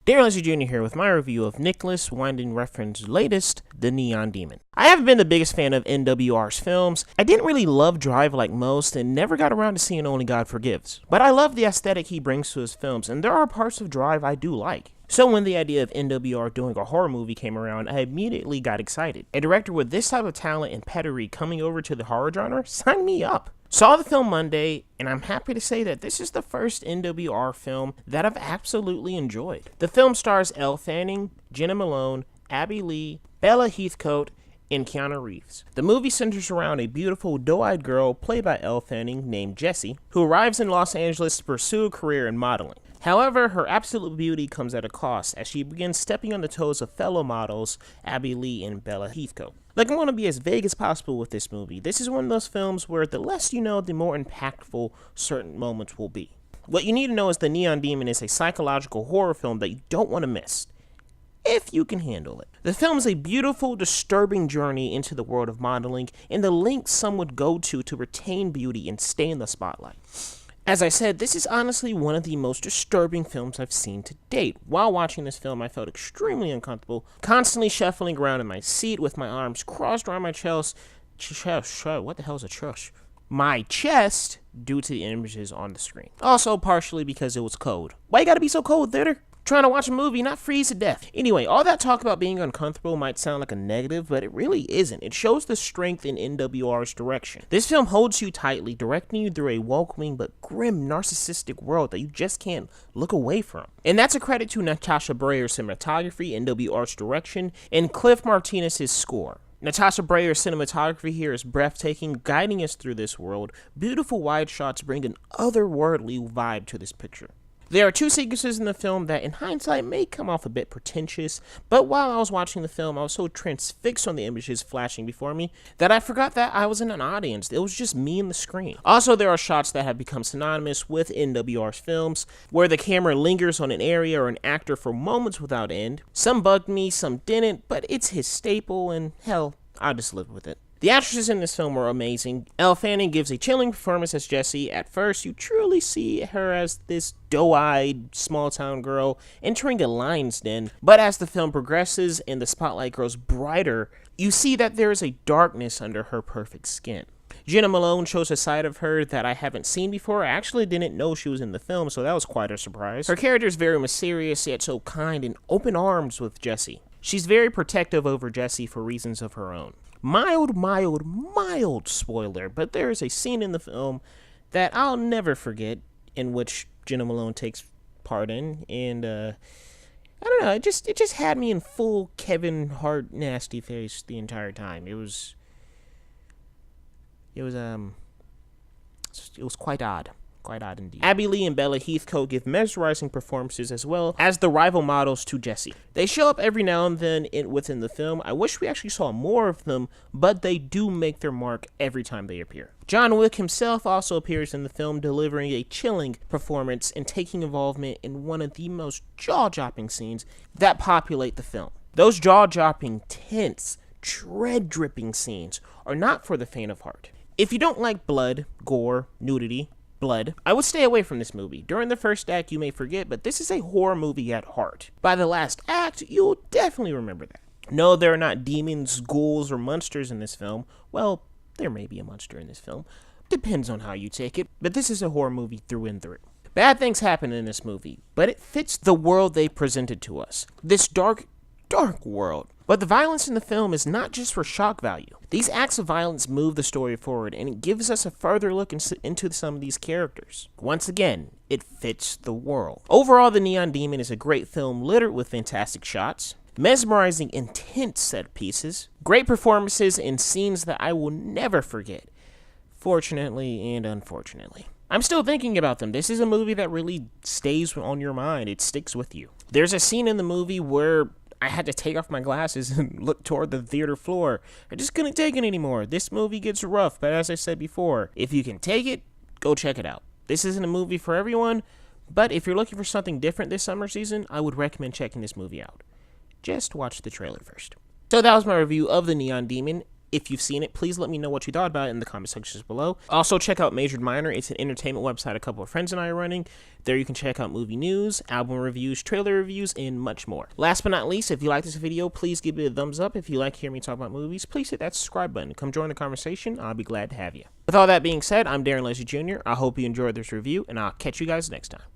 Darren Leslie Jr. here with my review of Nicholas Winding Refn's latest, The Neon Demon. I haven't been the biggest fan of NWR's films. I didn't really love Drive like most and never got around to seeing Only God Forgives. But I love the aesthetic he brings to his films, and there are parts of Drive I do like. So when the idea of NWR doing a horror movie came around, I immediately got excited. A director with this type of talent and pedigree coming over to the horror genre, sign me up. Saw the film Monday, and I'm happy to say that this is the first NWR film that I've absolutely enjoyed. The film stars Elle Fanning, Jena Malone, Abby Lee, Bella Heathcote, and Keanu Reeves. The movie centers around a beautiful, doe-eyed girl played by Elle Fanning named Jessie, who arrives in Los Angeles to pursue a career in modeling. However, her absolute beauty comes at a cost as she begins stepping on the toes of fellow models Abby Lee and Bella Heathcote. Like, I want to be as vague as possible with this movie. This is one of those films where the less you know, the more impactful certain moments will be. What you need to know is The Neon Demon is a psychological horror film that you don't want to miss, if you can handle it. The film is a beautiful, disturbing journey into the world of modeling and the lengths some would go to retain beauty and stay in the spotlight. As I said, this is honestly one of the most disturbing films I've seen to date. While watching this film, I felt extremely uncomfortable, constantly shuffling around in my seat with my arms crossed around my chest. What the hell is a chest? My chest, due to the images on the screen. Also, partially because it was cold. Why you gotta be so cold, theater? Trying to watch a movie, not freeze to death. Anyway, all that talk about being uncomfortable might sound like a negative, but it really isn't. It shows the strength in NWR's direction. This film holds you tightly, directing you through a welcoming but grim, narcissistic world that you just can't look away from. And that's a credit to Natasha Breyer's cinematography, NWR's direction, and Cliff Martinez's score. Natasha Breyer's cinematography here is breathtaking, guiding us through this world. Beautiful wide shots bring an otherworldly vibe to this picture. There are two sequences in the film that in hindsight may come off a bit pretentious, but while I was watching the film, I was so transfixed on the images flashing before me that I forgot that I was in an audience. It was just me and the screen. Also, there are shots that have become synonymous with NWR's films, where the camera lingers on an area or an actor for moments without end. Some bugged me, some didn't, but it's his staple, and hell, I just lived with it. The actresses in this film were amazing. Elle Fanning gives a chilling performance as Jessie. At first, you truly see her as this doe-eyed, small-town girl entering a lion's den, but as the film progresses and the spotlight grows brighter, you see that there is a darkness under her perfect skin. Jena Malone shows a side of her that I haven't seen before. I actually didn't know she was in the film, so that was quite a surprise. Her character is very mysterious, yet so kind and open arms with Jessie. She's very protective over Jessie for reasons of her own. Mild spoiler, but there is a scene in the film that I'll never forget in which Jena Malone takes part in, and I don't know, it just had me in full Kevin Hart nasty face the entire time. It was quite odd. Quite odd indeed. Abby Lee and Bella Heathcote give mesmerizing performances as well as the rival models to Jessie. They show up every now and then within the film. I wish we actually saw more of them, but they do make their mark every time they appear. John Wick himself also appears in the film, delivering a chilling performance and taking involvement in one of the most jaw-dropping scenes that populate the film. Those jaw-dropping, tense, dread-dripping scenes are not for the faint of heart. If you don't like blood, gore, nudity, blood, I would stay away from this movie. During the first act, you may forget, but this is a horror movie at heart. By the last act, you'll definitely remember that. No, there are not demons, ghouls, or monsters in this film. Well, there may be a monster in this film. Depends on how you take it, but this is a horror movie through and through. Bad things happen in this movie, but it fits the world they presented to us. This dark world. But the violence in the film is not just for shock value. These acts of violence move the story forward, and it gives us a further look into some of these characters. Once again, it fits the world. Overall, The Neon Demon is a great film littered with fantastic shots, mesmerizing, intense set pieces, great performances, and scenes that I will never forget, fortunately and unfortunately. I'm still thinking about them. This is a movie that really stays on your mind. It sticks with you. There's a scene in the movie where I had to take off my glasses and look toward the theater floor. I just couldn't take it anymore. This movie gets rough, but as I said before, if you can take it, go check it out. This isn't a movie for everyone, but if you're looking for something different this summer season, I would recommend checking this movie out. Just watch the trailer first. So that was my review of The Neon Demon. If you've seen it, please let me know what you thought about it in the comment sections below. Also, check out Majored Minor. It's an entertainment website a couple of friends and I are running. There you can check out movie news, album reviews, trailer reviews, and much more. Last but not least, if you like this video, please give it a thumbs up. If you like hearing me talk about movies, please hit that subscribe button. Come join the conversation. I'll be glad to have you. With all that being said, I'm Darren Leslie Jr. I hope you enjoyed this review, and I'll catch you guys next time.